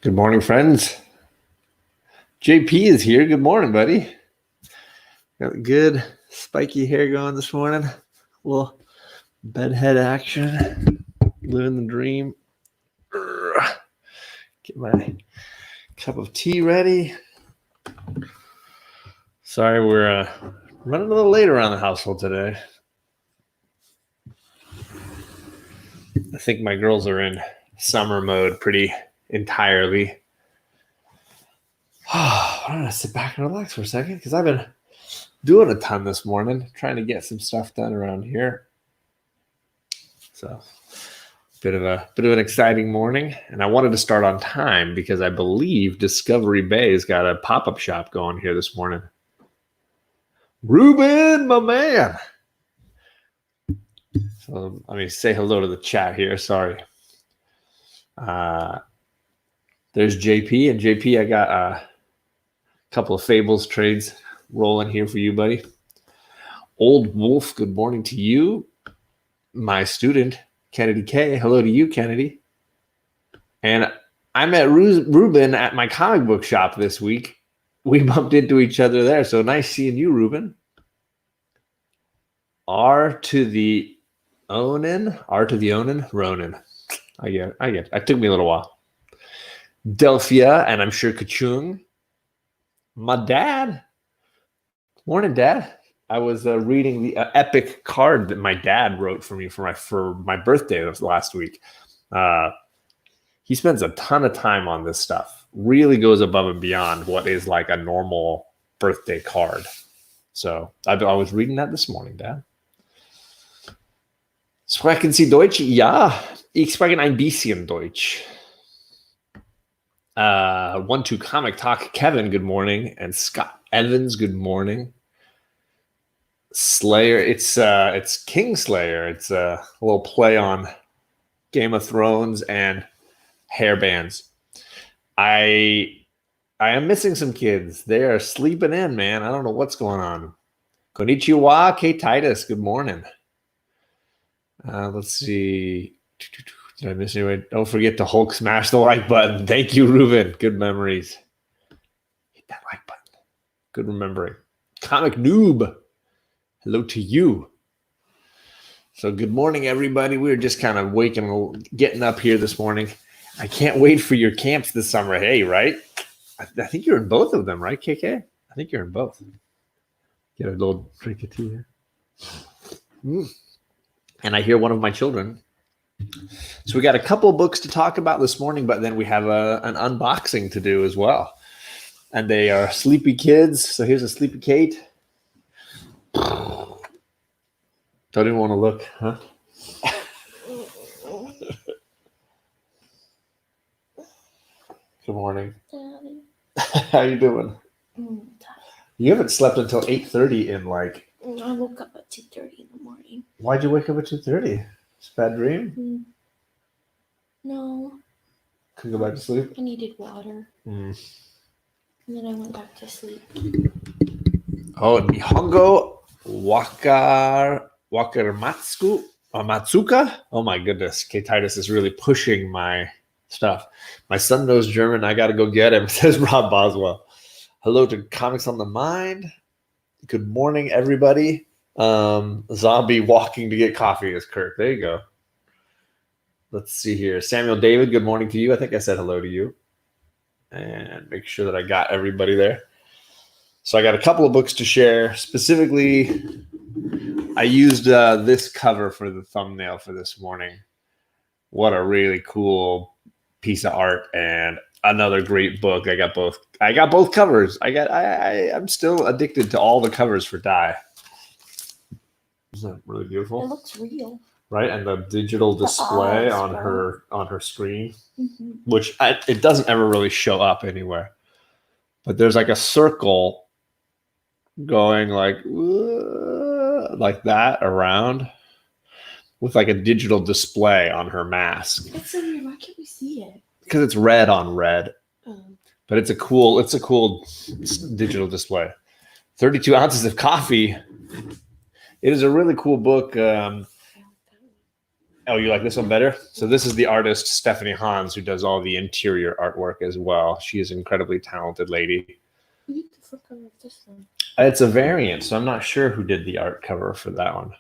Good morning, friends. JP is here. Good morning, buddy. Got good spiky hair going this morning. A little bedhead action. Living the dream. Get my cup of tea ready. Sorry, we're running a little late around the household today. I think my girls are in summer mode pretty entirely. I'm going to sit back and relax for a second because I've been doing a ton this morning, trying to get some stuff done around here. So, bit of an exciting morning, and I wanted to start on time because I believe Discovery Bay's got a pop-up shop going here this morning. Ruben, my man. So let me say hello to the chat here. Sorry. There's JP, and JP, I got a couple of Fables trades rolling here for you, buddy. Old Wolf, good morning to you. My student, Kennedy K. Hello to you, Kennedy. And I met Ruben at my comic book shop this week. We bumped into each other there. So nice seeing you, Ruben. R to the Ronan. I get it. It took me a little while. Delphia, and I'm sure Kachung. My dad. Morning, Dad. I was reading the epic card that my dad wrote for me for my birthday last week. He spends a ton of time on this stuff. Really goes above and beyond what is like a normal birthday card. So I was reading that this morning, Dad. Sprechen Sie Deutsch? Ja, ich spreche ein bisschen Deutsch. 1-2 Comic Talk. Kevin, good morning. And Scott Evans, good morning. Slayer, it's Kingslayer. It's a little play on Game of Thrones and hairbands. I am missing some kids. They are sleeping in, man. I don't know what's going on. Konnichiwa, K Titus. Good morning. Let's see. Did I miss anybody? Don't forget to Hulk smash the like button. Thank you, Ruben. Good memories. Hit that like button. Good remembering. Comic Noob. Hello to you. So good morning, everybody. We were just kind of getting up here this morning. I can't wait for your camps this summer. Hey, right? I think you're in both of them, right, KK? I think you're in both. Get a little drink of tea here. And I hear one of my children. So we got a couple of books to talk about this morning, but then we have an unboxing to do as well. And they are sleepy kids. So here's a sleepy Kate. Don't even want to look, huh? Good morning. Daddy. How you doing? You haven't slept until 8:30 in like... I woke up at 2:30 in the morning. Why'd you wake up at 2:30? It's a bad dream? No. Couldn't go back to sleep? I needed water. And then I went back to sleep. Oh, Nihongo Matsuka? Oh my goodness. K Titus is really pushing my stuff. My son knows German. I got to go get him, says Rob Boswell. Hello to Comics on the Mind. Good morning, everybody. Zombie walking to get coffee is Kurt. There you go. Let's see here. Samuel David, good morning to you. I think I said hello to you. And make sure that I got everybody there. So I got a couple of books to share. Specifically, I used this cover for the thumbnail for this morning. What a really cool piece of art and another great book. I got both covers. I'm still addicted to all the covers for Die. Isn't that really beautiful? It looks real. Right, and the digital display on her screen, which it doesn't ever really show up anywhere. But there's like a circle going like that around with like a digital display on her mask. That's so weird. Why can't we see it? Because it's red on red. But it's a cool digital display. 32 ounces of coffee. It is a really cool book. Oh, you like this one better? So this is the artist Stephanie Hans, who does all the interior artwork as well. She is an incredibly talented lady. You get the front cover of this one. It's a variant, so I'm not sure who did the art cover for that one.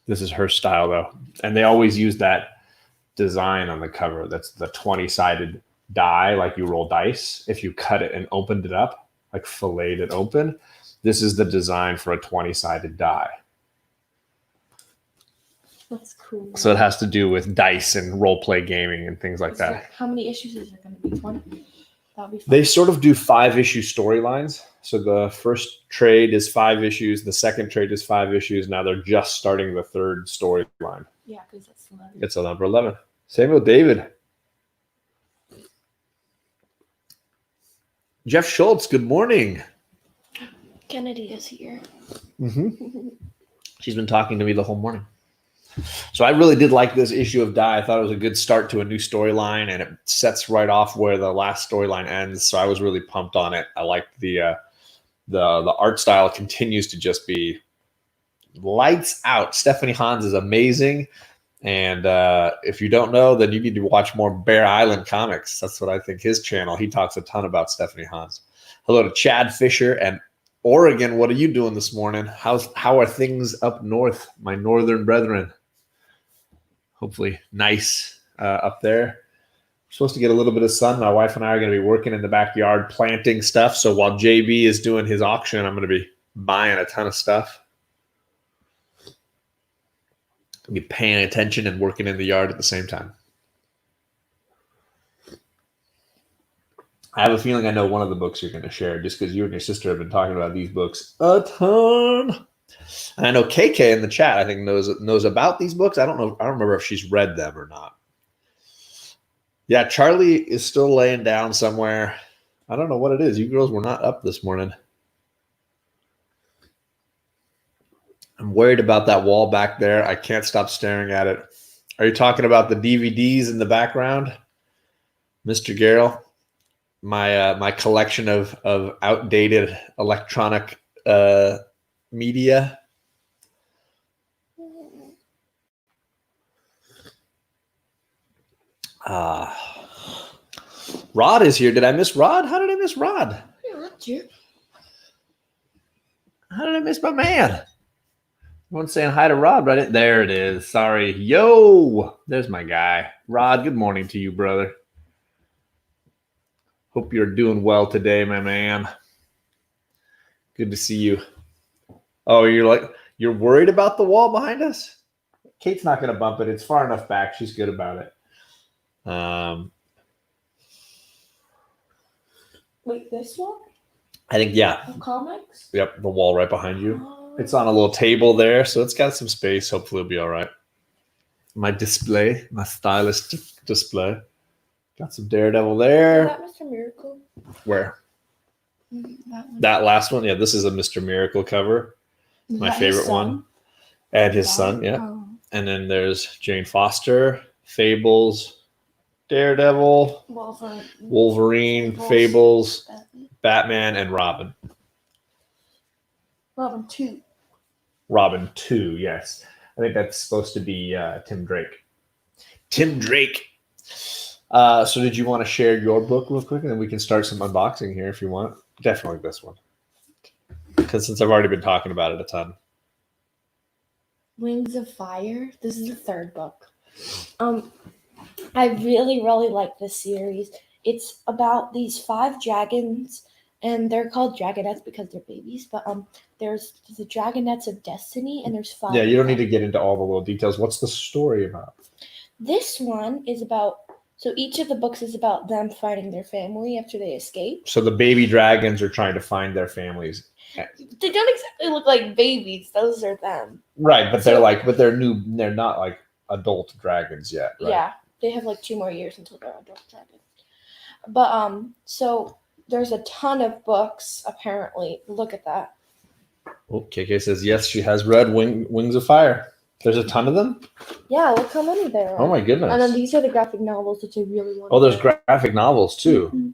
This is her style, though. And they always use that design on the cover. That's the 20-sided die, like you roll dice. If you cut it and opened it up, like filleted it open, this is the design for a 20-sided die. That's cool. So it has to do with dice and role-play gaming and things like that. How many issues is there going to be? 20? That'll be fun. They sort of do 5-issue storylines. So the first trade is 5 issues. The second trade is 5 issues. Now they're just starting the third storyline. Yeah, because that's 11. It's a number 11. Samuel David. Jeff Schultz, good morning. Kennedy is here. Mm-hmm. She's been talking to me the whole morning. So I really did like this issue of Die. I thought it was a good start to a new storyline, and it sets right off where the last storyline ends. So I was really pumped on it. I liked the art style continues to just be lights out. Stephanie Hans is amazing. And if you don't know, then you need to watch more Bear Island comics. That's what I think his channel. He talks a ton about Stephanie Hans. Hello to Chad Fisher and Oregon. What are you doing this morning? How are things up north, my northern brethren? Hopefully nice up there. We're supposed to get a little bit of sun. My wife and I are going to be working in the backyard planting stuff. So while JB is doing his auction, I'm going to be buying a ton of stuff. I'll be paying attention and working in the yard at the same time. I have a feeling I know one of the books you're going to share just because you and your sister have been talking about these books a ton. And I know KK in the chat, I think, knows about these books. I don't know. I don't remember if she's read them or not. Yeah, Charlie is still laying down somewhere. I don't know what it is. You girls were not up this morning. I'm worried about that wall back there. I can't stop staring at it. Are you talking about the DVDs in the background, Mr. Garrell? My collection of outdated electronic media. Rod is here. Did I miss Rod? How did I miss Rod? Yeah, that's you. How did I miss my man? Everyone's saying hi to Rod, right? There it is. Sorry. Yo, there's my guy. Rod, good morning to you, brother. Hope you're doing well today, my man. Good to see you. Oh, you're worried about the wall behind us? Kate's not going to bump it. It's far enough back. She's good about it. Wait, this one? I think, yeah. The comics? Yep, the wall right behind you. It's on a little table there, so it's got some space. Hopefully it'll be all right. My display, my stylish display. Got some Daredevil there. Is that Mr. Miracle? Where? That one. That last one? Yeah, this is a Mr. Miracle cover. My favorite one. And his son, yeah. Oh. And then there's Jane Foster, Fables, Daredevil, Wolverine, Fables, Batman, and Robin. Robin 2. Robin 2, yes. I think that's supposed to be Tim Drake. Tim Drake. So did you want to share your book real quick, and then we can start some unboxing here if you want? Definitely this one. Because since I've already been talking about it a ton. Wings of Fire. This is the third book. I really, really like this series. It's about these 5 dragons, and they're called dragonettes because they're babies. But there's the dragonettes of destiny, and there's 5. Yeah, you don't need to get into all the little details. What's the story about? This one is about. So each of the books is about them finding their family after they escape. So the baby dragons are trying to find their families. They don't exactly look like babies. Those are them. Right, but they're new. They're not like adult dragons yet. Right? Yeah, they have like 2 more years until they're adult dragons. But so there's a ton of books apparently. Look at that. Oh, KK says yes. She has read Wings of Fire. There's a ton of them? Yeah, look how many there are. Oh, my goodness. And then these are the graphic novels that I really want. Oh, there's graphic novels, too. Mm-hmm.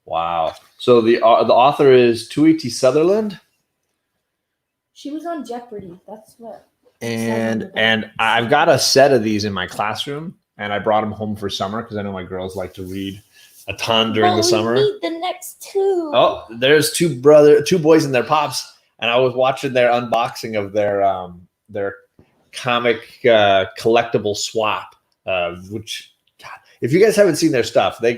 Wow. So the author is Tuiti Sutherland? She was on Jeopardy. That's what. And I've got a set of these in my classroom, and I brought them home for summer because I know my girls like to read a ton during the summer. We need the next two. Oh, there's two boys and their pops, and I was watching their unboxing of their comic collectible swap, which, God, if you guys haven't seen their stuff, they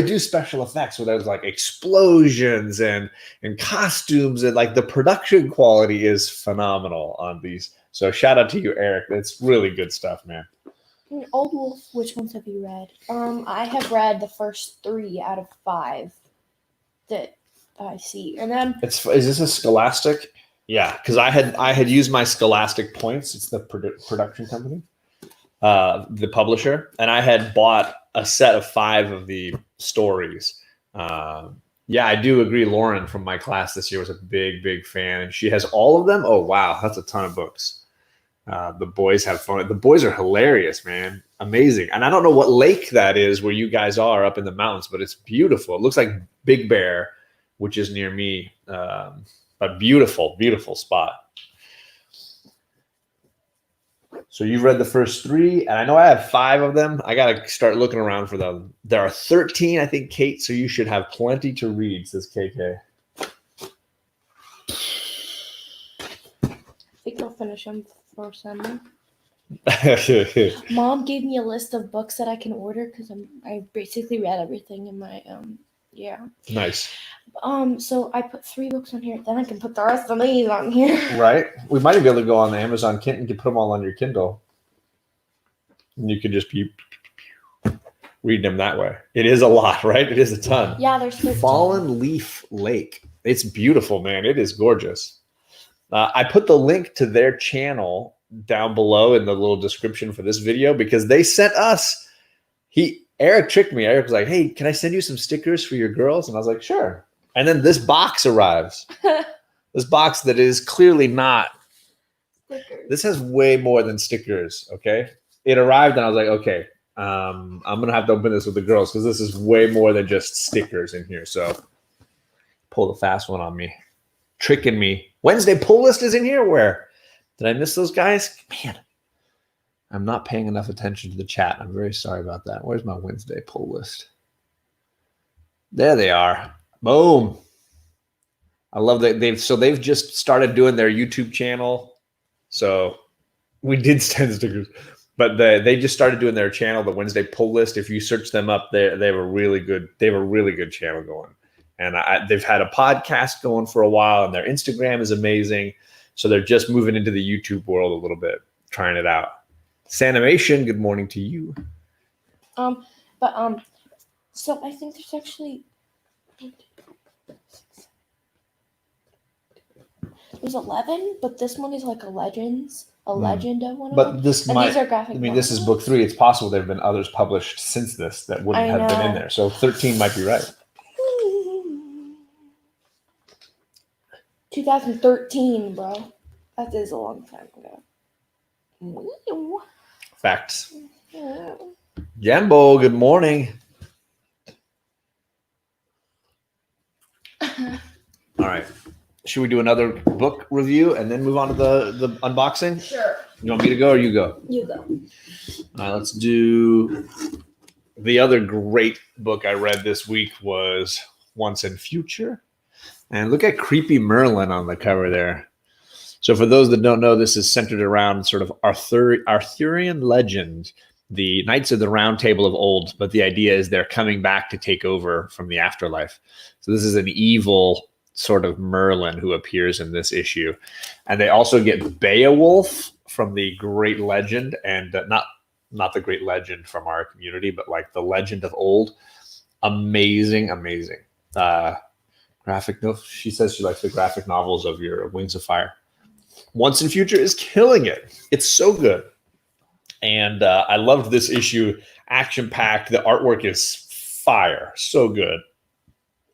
do special effects where there's like explosions and costumes, and like the production quality is phenomenal on these. So shout out to you, Eric. It's really good stuff, man. Old Wolf, which ones have you read? I have read the first 3 out of 5 that I see, and then Is this a Scholastic? Yeah, because I had used my Scholastic points. It's the production company, the publisher, and I had bought a set of 5 of the stories. Yeah, I do agree. Lauren from my class this year was a big fan, and she has all of them. Oh wow, that's a ton of books. The boys have fun. The boys are hilarious, man. Amazing. And I don't know what lake that is where you guys are up in the mountains, but it's beautiful. It looks like Big Bear, which is near me. But beautiful spot. So you've read the first 3, and I know I have 5 of them. I got to start looking around for them. There are 13, I think, Kate, so you should have plenty to read, says KK. I think I'll finish them for summer. Mom gave me a list of books that I can order because I basically read everything in my yeah. Nice. So I put 3 books on here. Then I can put the rest of these on here. Right. We might be able to go on the Amazon Kindle and put them all on your Kindle. And you could just be reading them that way. It is a lot, right? It is a ton. Yeah, there's 13. Fallen Leaf Lake. It's beautiful, man. It is gorgeous. I put the link to their channel down below in the little description for this video because they sent us. Eric tricked me. Eric was like, "Hey, can I send you some stickers for your girls?" And I was like, "Sure." And then this box arrives. This box that is clearly not. Stickers. This has way more than stickers. Okay, it arrived, and I was like, "Okay, I'm gonna have to open this with the girls because this is way more than just stickers in here." So, pull the fast one on me, tricking me. Wednesday pull list is in here. Where did I miss those guys? Man. I'm not paying enough attention to the chat. I'm very sorry about that. Where's my Wednesday pull list? There they are. Boom. I love that they've just started doing their YouTube channel. So we did send stickers, but they just started doing their channel, the Wednesday pull list. If you search them up, they have a really good channel going. And they've had a podcast going for a while, and their Instagram is amazing. So they're just moving into the YouTube world a little bit, trying it out. Sanimation, good morning to you. So I think there's actually there's 11, but this one is like a legend of one of but them. This and might, these are graphic this is book 3. It's possible there have been others published since this that wouldn't have been in there. So 13 might be right. 2013, bro. That is a long time ago. Facts. Jambo, good morning. All right. Should we do another book review and then move on to the unboxing? Sure. You want me to go or you go? You go. All right, let's do the other great book I read this week was Once and Future. And look at Creepy Merlin on the cover there. So for those that don't know, this is centered around sort of Arthurian legend, the Knights of the Round Table of old, but the idea is they're coming back to take over from the afterlife. So this is an evil sort of Merlin who appears in this issue. And they also get Beowulf from the great legend, and not the great legend from our community, but like the legend of old. Amazing. Graphic novel. She says she likes the graphic novels of your Wings of Fire. Once and Future is killing it. It's so good. And I loved this issue. Action-packed. The artwork is fire. So good.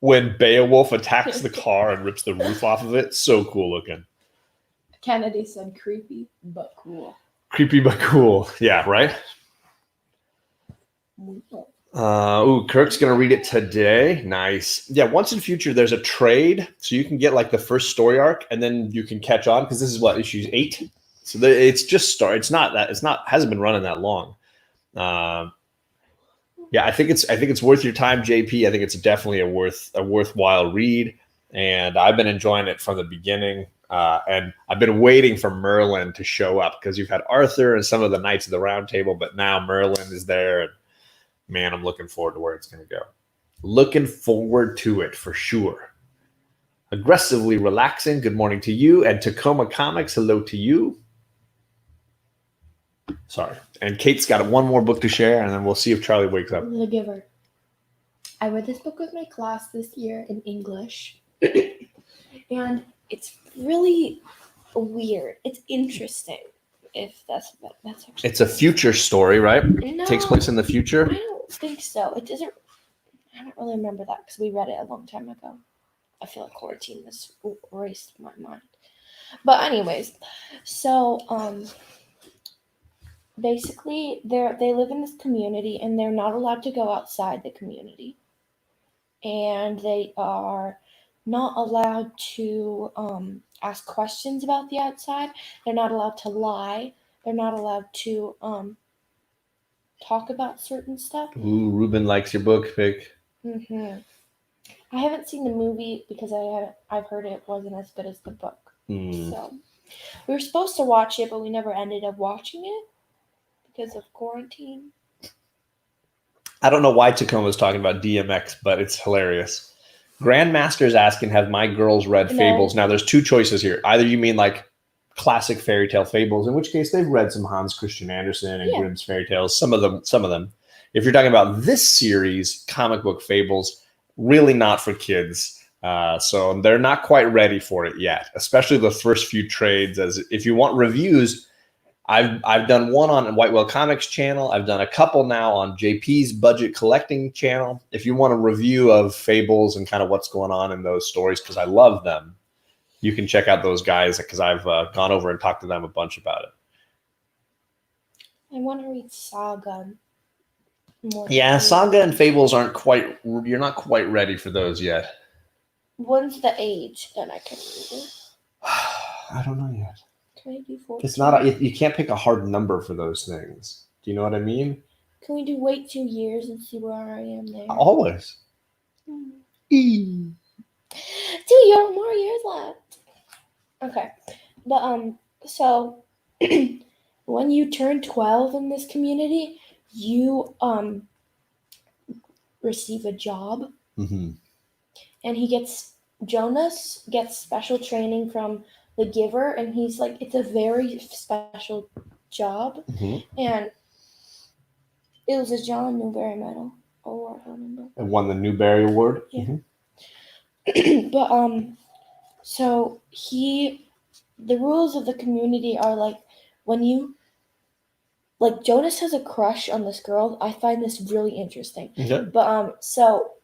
When Beowulf attacks the car and rips the roof off of it, so cool looking. Kennedy said creepy, but cool. Creepy, but cool. Yeah, right? Kirk's going to read it today. Nice. Yeah, Once in Future, there's a trade. So you can get like the first story arc, and then you can catch on, because this is what, issues 8? So it's just start. It's not hasn't been running that long. Yeah, I think it's worth your time, JP. I think it's definitely a worthwhile read, and I've been enjoying it from the beginning. And I've been waiting for Merlin to show up because you've had Arthur and some of the Knights of the Round Table, but now Merlin is there, and man, I'm looking forward to where it's going to go. Looking forward to it for sure. Aggressively relaxing. Good morning to you, and Tacoma Comics. Hello to you. Sorry. And Kate's got one more book to share, and then we'll see if Charlie wakes up. The Giver. I read this book with my class this year in English. And it's really weird. It's interesting. If that's actually. It's a future story, right? No, It takes place in the future. I don't think so. It doesn't. I don't really remember that because we read it a long time ago. I feel like quarantine has erased my mind. But anyways, so basically they live in this community and they're not allowed to go outside the community, and they are not allowed to ask questions about the outside. They're not allowed to lie. They're not allowed to talk about certain stuff. Ooh, Ruben likes your book pick. I haven't seen the movie because I've heard it wasn't as good as the book. So we were supposed to watch it, but we never ended up watching it because of quarantine. I don't know why Tacoma was talking about DMX, but it's hilarious. Grandmaster's asking, have my girls read Fables? Now, there's two choices here. Either you mean like classic fairy tale fables, in which case they've read some Hans Christian Andersen and Grimm's fairy tales, some of them. If you're talking about this series, comic book fables, really not for kids. So they're not quite ready for it yet, especially the first few trades. As if you want reviews, I've done one on White Whale Comics channel. I've done a couple now on JP's Budget Collecting channel. If you want a review of fables and kind of what's going on in those stories, because I love them, you can check out those guys because I've gone over and talked to them a bunch about it. I want to read Saga. Yeah, Saga and Fables you're not quite ready for those yet. When's the age that I can read it? I don't know yet. Can I do 14? It's not. You can't pick a hard number for those things. Do you know what I mean? Can we wait 2 years and see where I am there? Always. 2 more years left. Okay, but so when you turn 12 in this community, you receive a job, and Jonas gets special training from the Giver, and he's like, it's a very special job, and it was a John Newbery Medal Award, I remember. And won the Newbery Award. Yeah. But so the rules of the community are like, when you, like, Jonas has a crush on this girl. I find this really interesting. Okay. But so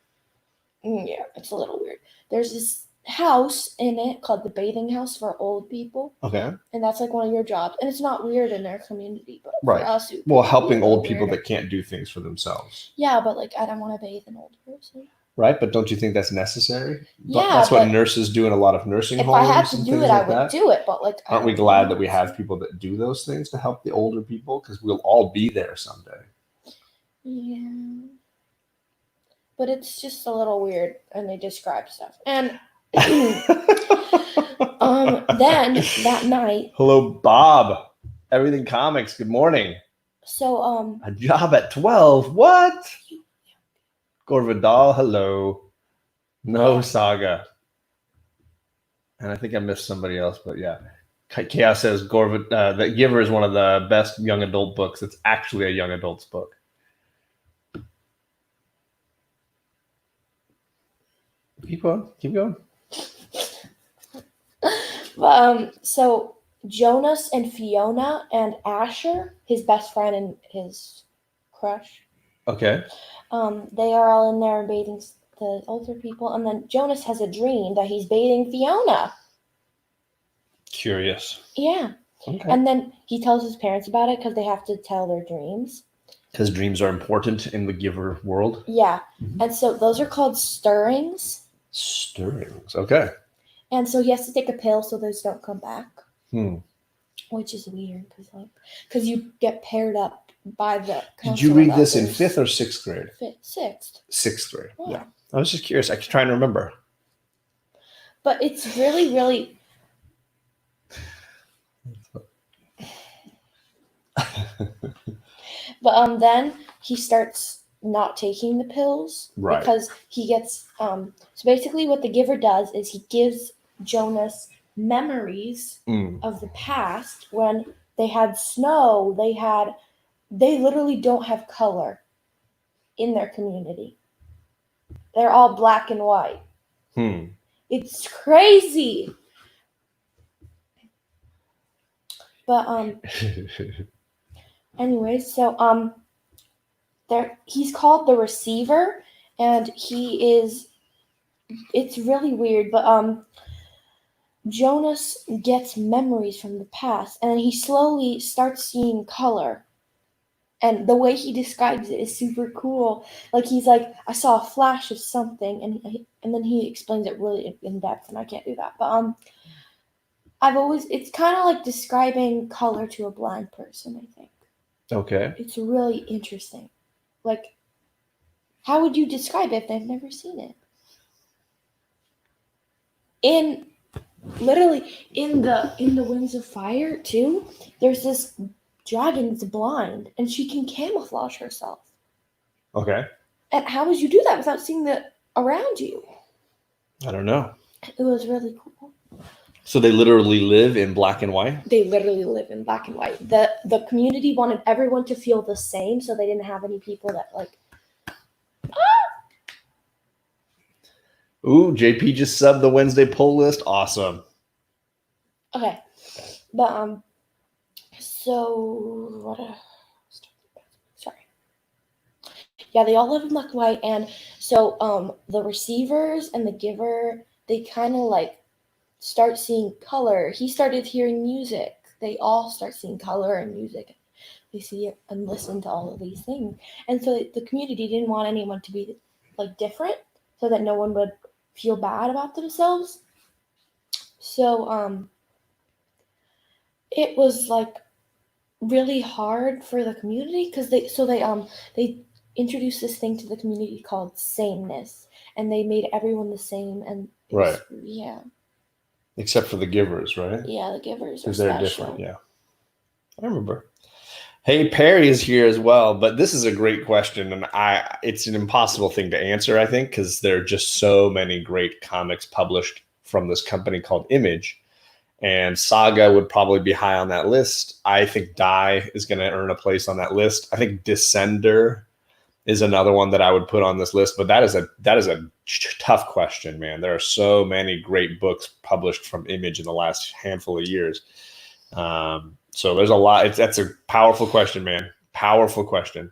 yeah, it's a little weird. There's this house in it called the bathing house for old people. Okay. And that's like one of your jobs. And it's not weird in their community, but right. For us, helping old people that can't do things for themselves. Yeah, but like I don't want to bathe an old person. Right, but don't you think that's necessary? Yeah, that's what nurses do in a lot of nursing homes. If I had to do it, I would do it. But like, aren't we glad that we have people that do those things to help the older people? Because we'll all be there someday. Yeah, but it's just a little weird, and they describe stuff. And then that night. Hello, Bob. Everything Comics. Good morning. So a job at 12. What? Gorvidal, hello. No Saga. And I think I missed somebody else, but yeah. Chaos says The Giver is one of the best young adult books. It's actually a young adult's book. Keep going. So Jonas and Fiona and Asher, his best friend and his crush. Okay. They are all in there bathing the older people, and then Jonas has a dream that he's bathing Fiona. Curious. Yeah. Okay. And then he tells his parents about it because they have to tell their dreams. Because dreams are important in the Giver world. Yeah. And so those are called stirrings. Stirrings. Okay. And so he has to take a pill so those don't come back. which is weird because you get paired up by the. Did you read this in 5th or 6th grade? 6th. 6th grade. Yeah. I was just curious. I could try and remember. But it's really, really. But then he starts not taking the pills because he gets so basically what the giver does is he gives Jonas memories of the past when they had snow, they literally don't have color in their community. They're all black and white. It's crazy. But anyway, so he's called the receiver, and it's really weird, but Jonas gets memories from the past, and then he slowly starts seeing color. And the way he describes it is super cool. Like he's like, I saw a flash of something, and then he explains it really in depth, and I can't do that. But it's kind of like describing color to a blind person, I think. Okay. It's really interesting. Like, how would you describe it if they've never seen it? Literally in the Winds of Fire too, there's this dragon that's blind, and she can camouflage herself. Okay. And how would you do that without seeing the around you? I don't know. It was really cool. So they literally live in black and white? They literally live in black and white. The community wanted everyone to feel the same, so they didn't have any people that like. Ooh, JP just subbed the Wednesday poll list. Awesome. Okay, but so what? Sorry. Yeah, they all live in black and white, and so the receivers and the giver, they kind of like start seeing color. He started hearing music. They all start seeing color and music. They see and listen to all of these things, and so the community didn't want anyone to be like different, so that no one would feel bad about themselves. So it was like really hard for the community because they introduced this thing to the community called sameness, and they made everyone the same, and except for the givers, right? Yeah, the givers because they're different. Yeah, I remember. Hey, Perry is here as well, but this is a great question, and it's an impossible thing to answer, I think, because there are just so many great comics published from this company called Image, and Saga would probably be high on that list. I think Die is going to earn a place on that list. I think Descender is another one that I would put on this list, but that is a tough question, man. There are so many great books published from Image in the last handful of years. So there's a lot. That's a powerful question, man. Powerful question.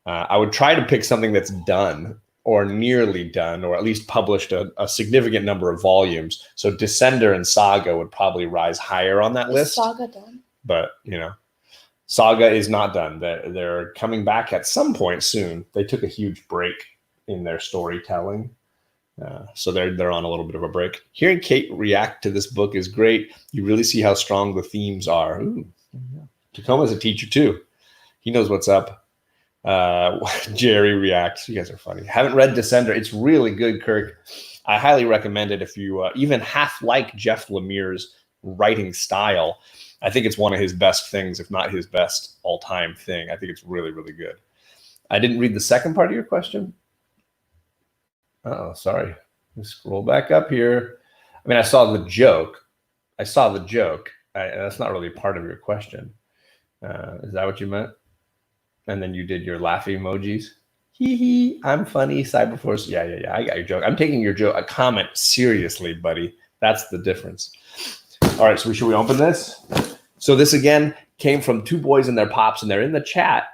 I would try to pick something that's done or nearly done, or at least published a significant number of volumes. So Descender and Saga would probably rise higher on that list. Saga done? But, Saga is not done. They're coming back at some point soon. They took a huge break in their storytelling. So they're on a little bit of a break. Hearing Kate react to this book is great. You really see how strong the themes are. Ooh, Tacoma's a teacher too. He knows what's up. Jerry reacts. You guys are funny. Haven't read Descender. It's really good, Kirk. I highly recommend it if you even half like Jeff Lemire's writing style. I think it's one of his best things, if not his best all-time thing. I think it's really, really good. I didn't read the second part of your question. Oh, sorry. Let's scroll back up here. I mean, I saw the joke. That's not really part of your question. Is that what you meant? And then you did your laughing emojis. Hee hee, I'm funny, Cyberforce. Yeah. I got your joke. I'm taking your joke, a comment seriously, buddy. That's the difference. All right, so should we open this? So this, again, came from Two Boys and Their Pops, and they're in the chat.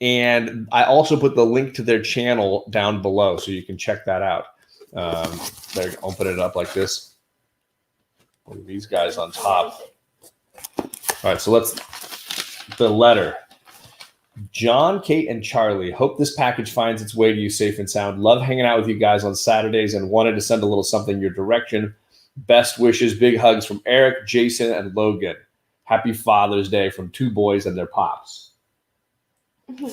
And I also put the link to their channel down below, so you can check that out. They're open it up like this. Put these guys on top. All right, so the letter. John, Kate, and Charlie. Hope this package finds its way to you safe and sound. Love hanging out with you guys on Saturdays and wanted to send a little something your direction. Best wishes, big hugs from Eric, Jason, and Logan. Happy Father's Day from two boys and their pops.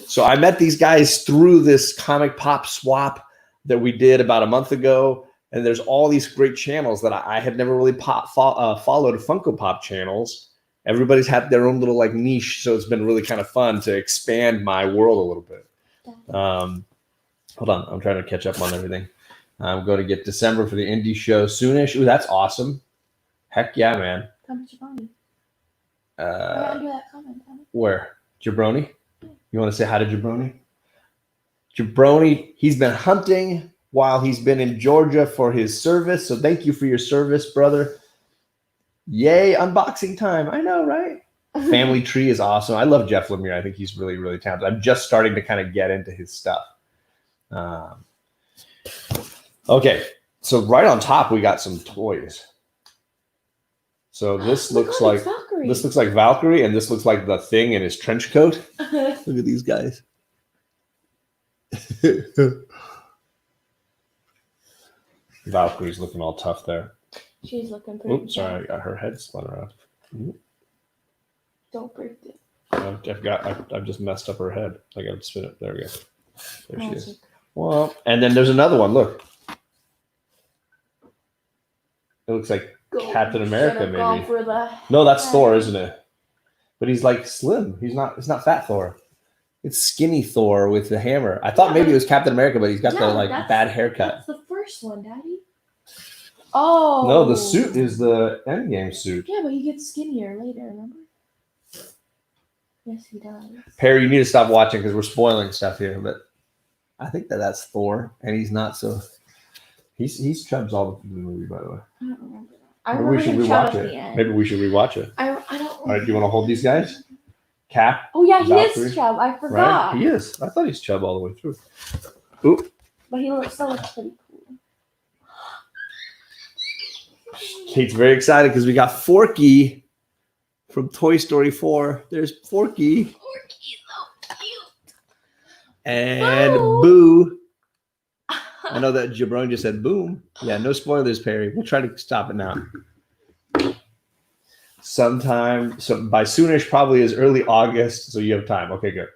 So I met these guys through this comic pop swap that we did about a month ago. And there's all these great channels that I had never really followed Funko Pop channels. Everybody's had their own little like niche. So it's been really kind of fun to expand my world a little bit. Hold on. I'm trying to catch up on everything. I'm going to get December for the indie show soonish. Ooh, that's awesome. Heck yeah, man. Come to Jabroni. Right under that comment, Tommy. Where? Jabroni? You want to say hi to Jabroni? Jabroni, he's been hunting while he's been in Georgia for his service. So thank you for your service, brother. Yay, unboxing time. I know, right? Family Tree is awesome. I love Jeff Lemire. I think he's really, really talented. I'm just starting to kind of get into his stuff. Okay, so right on top, we got some toys. So this looks like Valkyrie. This looks like Valkyrie, and this looks like the Thing in his trench coat. Look at these guys. Valkyrie's looking all tough there. She's looking pretty. Oops, sorry, I got her head spun around. Don't break it. I've just messed up her head. I got to spin it. There we go. There she is. Well, and then there's another one. Look, it looks like Captain America, maybe. No, that's Thor, isn't it? But he's like slim. He's not. It's not fat Thor. It's skinny Thor with the hammer. I thought maybe it was Captain America, but he's got the like bad haircut. That's the first one, Daddy. Oh. No, the suit is the Endgame suit. Yeah, but he gets skinnier later, remember? Yes, he does. Perry, you need to stop watching because we're spoiling stuff here. But I think that's Thor, and he's not so. He's chubs all through the movie, by the way. I don't remember that. I remember we should rewatch it. Maybe we should rewatch it. I don't. All right, do you want to hold these guys? Cap. Oh yeah, he Valkyrie. is chub. I forgot. Right? He is. I thought he's chub all the way through. Ooh. But he still looks pretty cool. Kate's very excited because we got Forky from Toy Story 4. There's Forky. Forky's so cute. And Boo. I know that Jabroni just said boom. Yeah, no spoilers, Perry. We'll try to stop it now. Sometime, so by soonish, probably as early August, so you have time. Okay, good.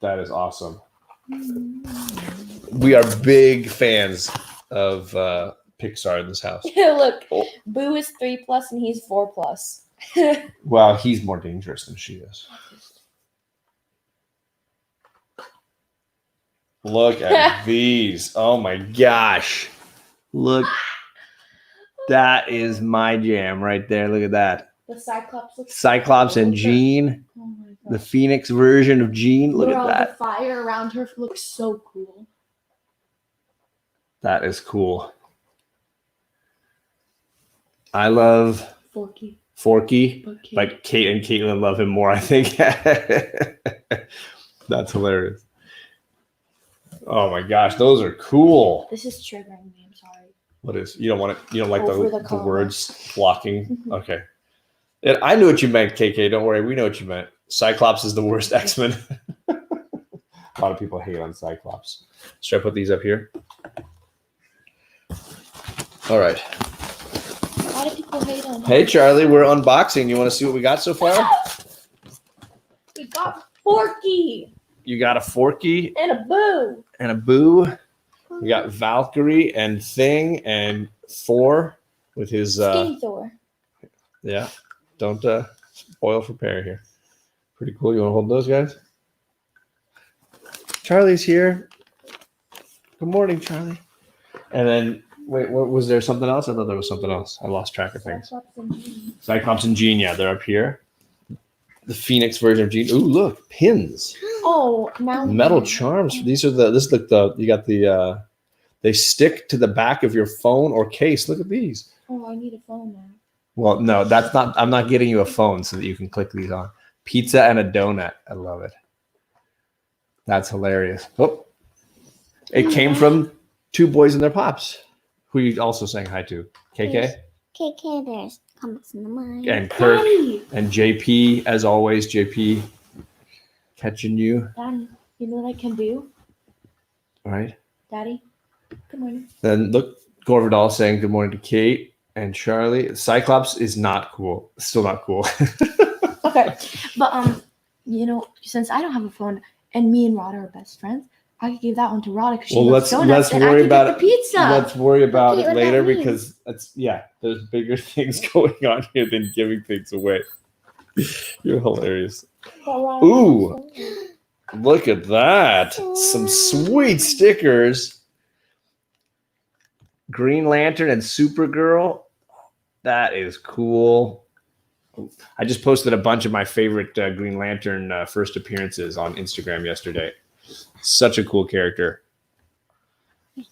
That is awesome. We are big fans of Pixar in this house. Look, Boo is 3+ and he's 4+. Well, he's more dangerous than she is. Look at these. Oh my gosh. Look. That is my jam right there. Look at that. The Cyclops looks Cyclops and Jean. Oh my God. The Phoenix version of Jean. Look at that. The fire around her looks so cool. That is cool. I love Forky. But Kate and Caitlin love him more, I think. That's hilarious. Oh my gosh, those are cool. This is triggering me. I'm sorry. What is? You don't want it? You don't like the words blocking? Okay. I knew what you meant, KK. Don't worry. We know what you meant. Cyclops is the worst X-Men. A lot of people hate on Cyclops. Should I put these up here? All right. A lot of people hate on him. Hey, Charlie. We're unboxing. You want to see what we got so far? We got Forky. You got a Forky. And a Boo. And a Boo. We got Valkyrie and Thing and Thor with his Skinny Thor. Yeah. Don't spoil for Perry here. Pretty cool. You want to hold those guys? Charlie's here. Good morning, Charlie. And then wait, what was there something else? I thought there was something else. I lost track of things. Cyclops and Jean, yeah, they're up here. The Phoenix version of Jean. Ooh, look, pins. Oh, metal charms. These are you got the they stick to the back of your phone or case. Look at these. Oh, I need a phone now. Well, no, that's not. I'm not getting you a phone so that you can click these on. Pizza and a donut. I love it. That's hilarious. Oh, it came from two boys and their pops, who you also saying hi to. KK. KK, there's comics in the mind. And Kirk. Daddy. And JP, as always. JP, catching you. Daddy, you know what I can do? All right. Daddy, good morning. Then look, Gorvidal saying good morning to Kate. And Charlie, Cyclops is not cool. Still not cool. Okay, but since I don't have a phone and me and Rod are best friends, I could give that one to Rod because she loves donuts, and I could get the pizza. Let's worry about Okay, it what later about me? because there's bigger things going on here than giving things away. You're hilarious. Ooh, look at that! Some sweet stickers. Green Lantern and Supergirl. That is cool. I just posted a bunch of my favorite Green Lantern first appearances on Instagram yesterday. Such a cool character.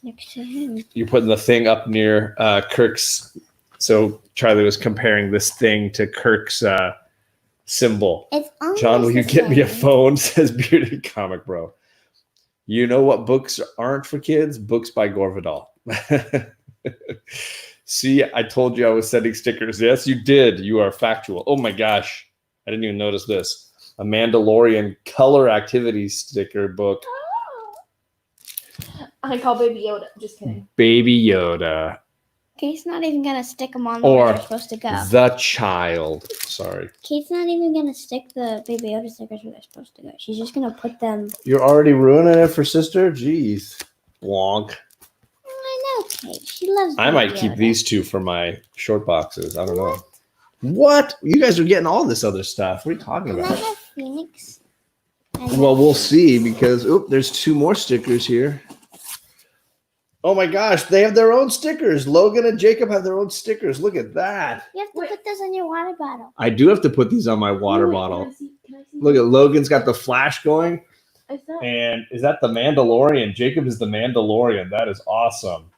Next to him. You're putting the thing up near Kirk's. So Charlie was comparing this thing to Kirk's symbol. It's almost John, will you the get me a same. phone? Says Bearded Comic Bro. You know what books aren't for kids? Books by Gore Vidal. See, I told you I was sending stickers. Yes, you did. You are factual. Oh my gosh. I didn't even notice this. A Mandalorian color activity sticker book. I call Baby Yoda. Just kidding. Baby Yoda. Kate's not even gonna stick them on the Or way they're supposed to go. The Child. Sorry. Kate's not even gonna stick the Baby Yoda stickers where they're supposed to go. She's just gonna put them. You're already ruining it for sister? Jeez. Wonk. I know, Kate. She loves. I might Baby keep Yoda. these two for my short boxes. I don't know. What? You guys are getting all this other stuff. What are you talking And I about? have Phoenix. Well, we'll see because there's two more stickers here. Oh my gosh, they have their own stickers. Logan and Jacob have their own stickers. Look at that. You have to put those in your water bottle. I do have to put these on my water bottle. Can I see? Look at Logan's got the flash going. Is that? And is that the Mandalorian? Jacob is the Mandalorian. That is awesome.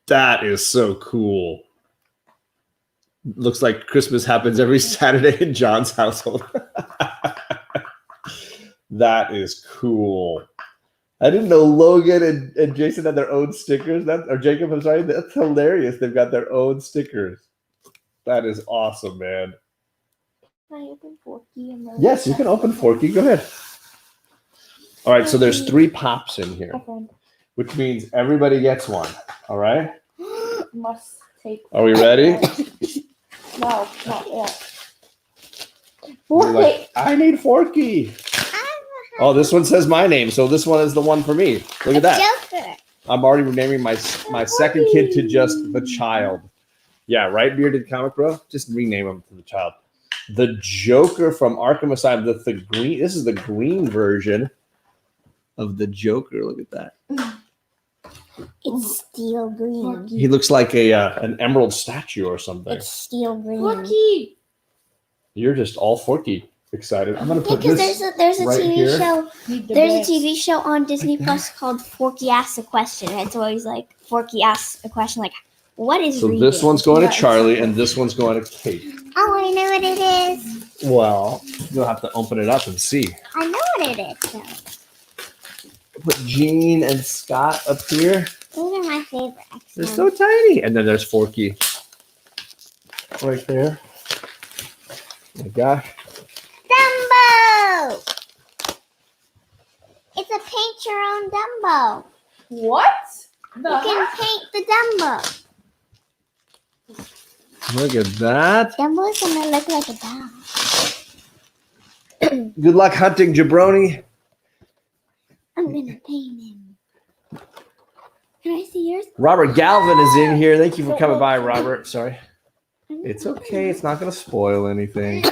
That is so cool. Looks like Christmas happens every Saturday in John's household. That is cool. I didn't know Logan and Jason had their own stickers. Or Jacob, I'm sorry. That's hilarious. They've got their own stickers. That is awesome, man. Can I open Forky? And Yes, you can open Forky. Go ahead. All right, so there's 3 pops in here, which means everybody gets one. All right? Must take. Are we ready? No, not yet. You're like, I need Forky. Oh, this one says my name, so this one is the one for me. Look at that. Joker. I'm already renaming my second kid to just the Child. Yeah, right, Bearded Comic Bro? Just rename him to the Child. The Joker from Arkham Asylum. The green. This is the green version of the Joker. Look at that. It's steel green. He looks like an emerald statue or something. It's steel green. Forky. You're just all Forky excited. I'm gonna Yeah, put because this. there's a right TV here. show. Need the There's a best. TV show on Disney Plus called Forky Asks a Question. And it's always like Forky asks a question like, "What is?" So reading? this one's going Yeah, to it's Charlie, so and this one's going to Kate. Oh, I know what it is. Well, you'll have to open it up and see. I know what it is. Though. Put Jean and Scott up here. Those are my favorite. They're X-Men. so tiny. And then there's Forky right there. Oh my gosh. Dumbo. It's a paint your own Dumbo. What? You can paint the Dumbo. Look at that. Dumbo is gonna look like a dog. Good luck hunting, Jabroni. I'm gonna paint him. Can I see yours? Robert Galvin is in here. Thank you for coming by, Robert. Sorry. It's okay. It's not going to spoil anything.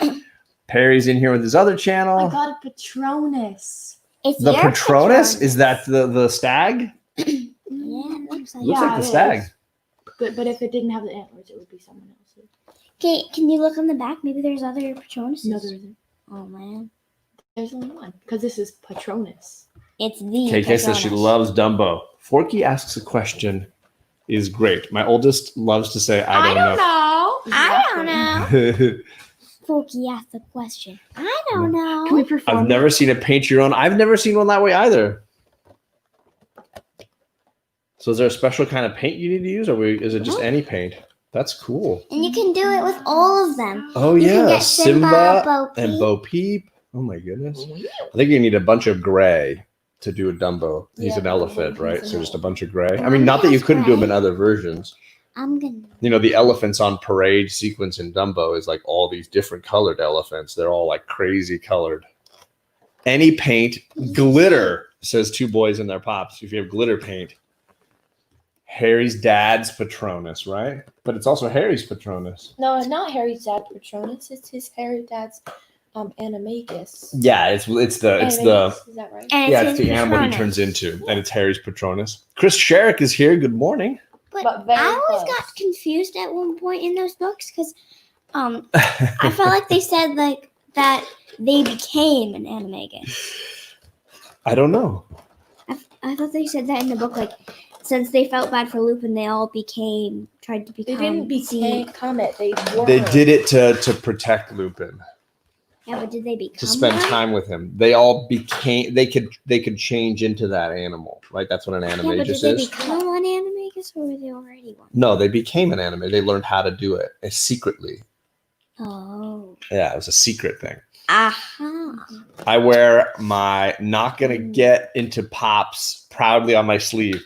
Perry's in here with his other I channel. got a Patronus. It's The your Patronus? Is that the stag? Yeah, it looks like. Looks Yeah, like the it stag. is. But if it didn't have the antlers, it would be someone else's. Okay, can you look on the back? Maybe there's other Patronuses. No, there isn't. Oh man, There's only one because this is Patronus. it's the. KK says she Patronus. loves Dumbo. Forky asks a question is great. My oldest loves to say, I don't know. I don't know. know. Forky asked the question. I don't know. Can we perform? I've never seen a paint your own. I've never seen one that way either. So is there a special kind of paint you need to use, or is it just any paint? That's cool. And you can do it with all of them. Oh You can yeah, get Simba Bo and Peep. Bo Peep. Oh my goodness. I think you need a bunch of gray to do a Dumbo. He's Yeah, an elephant, he's right? an So just a elephant. bunch of gray. I mean, not that you couldn't do them in other versions, I'm gonna. You know, the elephants on parade sequence in Dumbo is like all these different colored elephants. They're all like crazy colored. Any paint, glitter, says two boys in their pops. If you have glitter paint. Harry's dad's Patronus, right? But it's also Harry's Patronus. No, it's not Harry's dad Patronus. It's his Harry dad's Animagus. Yeah, it's the Is that right? And it's the animal he turns into, and it's Harry's Patronus. Chris Sherrick is here. Good morning. But very I always close. got confused at one point in those books because I felt like they said like that they became an animagus. I don't know. I thought they said that in the book, like since they felt bad for Lupin, they all tried to become. They didn't become it. They were. They did it to protect Lupin, Yeah, but did they become? to spend one? time with him. They all became. They could change into that animal, right? That's what an Yeah, but animagus did they is. become an animagus or were they already one? No, they became an anime. They learned how to do it secretly. Oh. Yeah, it was a secret thing. Aha. I wear my not gonna get into pops proudly on my sleeve.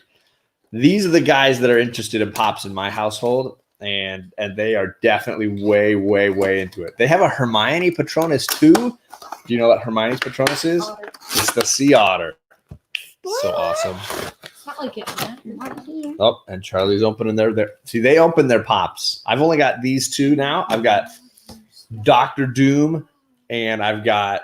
These are the guys that are interested in pops in my household, and they are definitely way into it. They have a Hermione Patronus too. Do you know what Hermione's Patronus is? Otter. It's the sea otter. So awesome. It's not like it. Not here. Oh, and Charlie's opening their. See, they open their pops. I've only got these two now. I've got Doctor Doom and I've got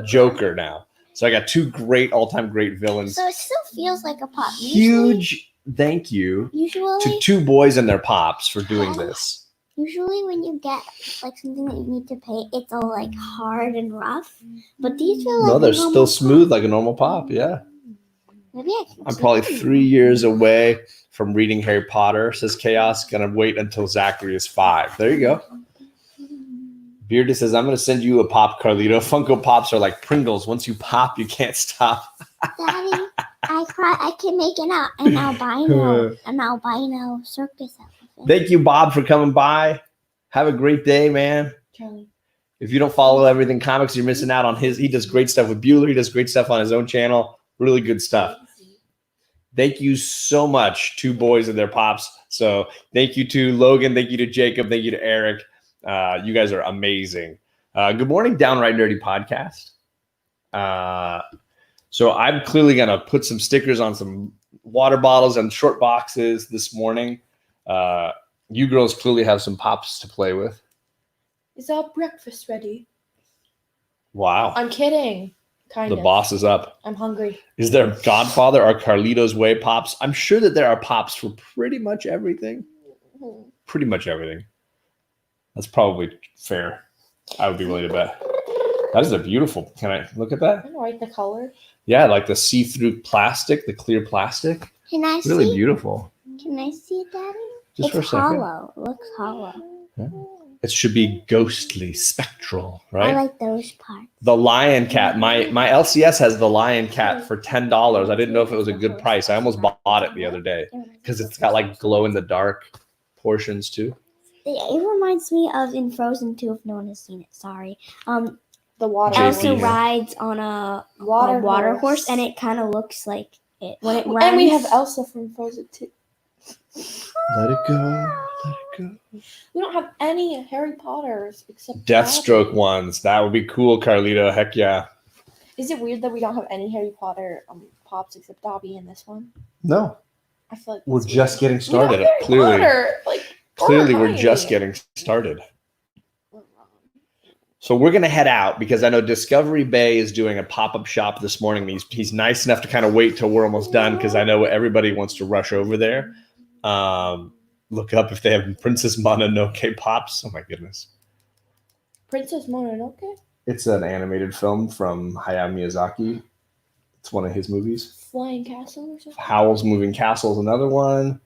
Joker now. So I got two all-time great villains. So it still feels like a pop. Huge thank you to Usually, two boys and their pops for doing this. usually when you get like something that you need to paint, it's all like hard and rough. But these feel like No, they're normal still pop. smooth like a normal pop. Yeah. Maybe I can. I'm probably 3 years away from reading Harry Potter, says Chaos. Gonna wait until Zachary is 5. There you go. Bearded says, I'm going to send you a pop, Carlito. Funko Pops are like Pringles. Once you pop, you can't stop. Daddy, I can make an albino circus outfit. Thank you, Bob, for coming by. Have a great day, man. Charlie. If you don't follow Everything Comics, you're missing out on his. He does great stuff with Bueller. He does great stuff on his own channel. Really good stuff. Thank you so much, two boys and their pops. So thank you to Logan. Thank you to Jacob. Thank you to Eric. You guys are amazing. Good morning, Downright Nerdy Podcast. So I'm clearly going to put some stickers on some water bottles and short boxes this morning. You girls clearly have some pops to play with. Is our breakfast ready? Wow. I'm kidding. Kind The of. boss is up. I'm hungry. Is there Godfather or Carlito's Way pops? I'm sure that there are pops for pretty much everything. Pretty much everything. That's probably fair. I would be willing to bet. That is a beautiful. Can I look at that? I don't like the color. Yeah, like the see-through plastic, the clear plastic. Can I Really see? beautiful. Can I see, Daddy? Just for a It's second. hollow. It looks hollow. It should be ghostly, spectral, I right? like those parts. The lion cat. My LCS has the lion cat for $10. I didn't know if it was a good price. I almost bought it the other day because it's got like glow in the dark portions too. It reminds me of in Frozen 2, if no one has seen it. Sorry. The water. JP. Elsa horse. rides on a water horse, and it kind of looks like it when it runs. And we have Elsa from Frozen 2. Let it go. Let it go. We don't have any Harry Potters except Deathstroke Dobby. ones. That would be cool, Carlito. Heck yeah. Is it weird that we don't have any Harry Potter pops except Dobby in this one? No, I feel like we're that's just getting weird. We don't started. have Harry Clearly, Potter, clearly, or we're Hermione. just getting started. So we're gonna head out because I know Discovery Bay is doing a pop-up shop this morning. He's nice enough to kind of wait till we're almost done because I know everybody wants to rush over there. Look up if they have Princess Mononoke pops. Oh my goodness. Princess Mononoke? It's an animated film from Hayao Miyazaki. It's one of his movies. Flying Castle or something? Howl's Moving Castle is another one.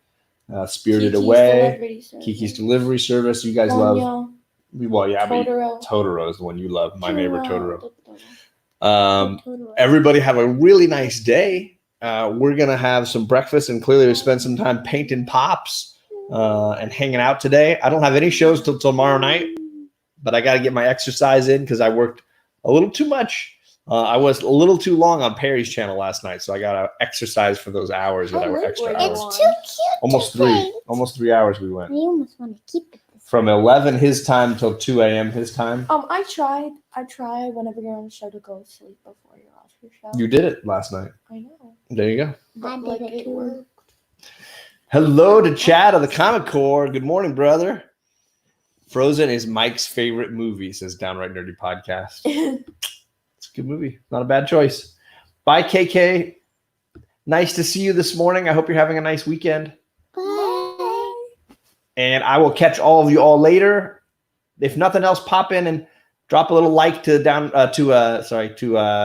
Spirited Kiki's Away. Delivery Service. Kiki's Delivery Service. You guys love. Ponyo, Well, yeah, but Totoro. Totoro is the one you love. My Neighbor Totoro. Totoro. Everybody have a really nice day. We're going to have some breakfast and clearly we spend some time painting pops and hanging out today. I don't have any shows till tomorrow night, but I got to get my exercise in because I worked a little too much I was a little too long on Perry's channel last night, so I got to exercise for those hours that How I were late extra were you hours. on? It's too cute. Almost to 3. think. Almost 3 hours we went. I almost want to keep it. From 11 his time till 2 a.m. his time. I try whenever you're on the show to go to sleep before you're off your show. You did it last night. I know. There you go. I But, did it too. worked. Hello to Chad of the Comic Corps. Good morning, brother. Frozen is Mike's favorite movie, says Downright Nerdy Podcast. It's a good movie. Not a bad choice. Bye, KK. Nice to see you this morning. I hope you're having a nice weekend. Bye. And I will catch all of you all later. If nothing else, pop in and drop a little like to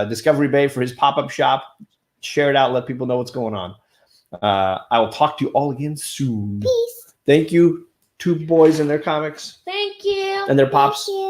Discovery Bay for his pop-up shop. Share it out. Let people know what's going on. I will talk to you all again soon. Peace. Thank you, two boys and their comics Thank you. and their pops. Thank you.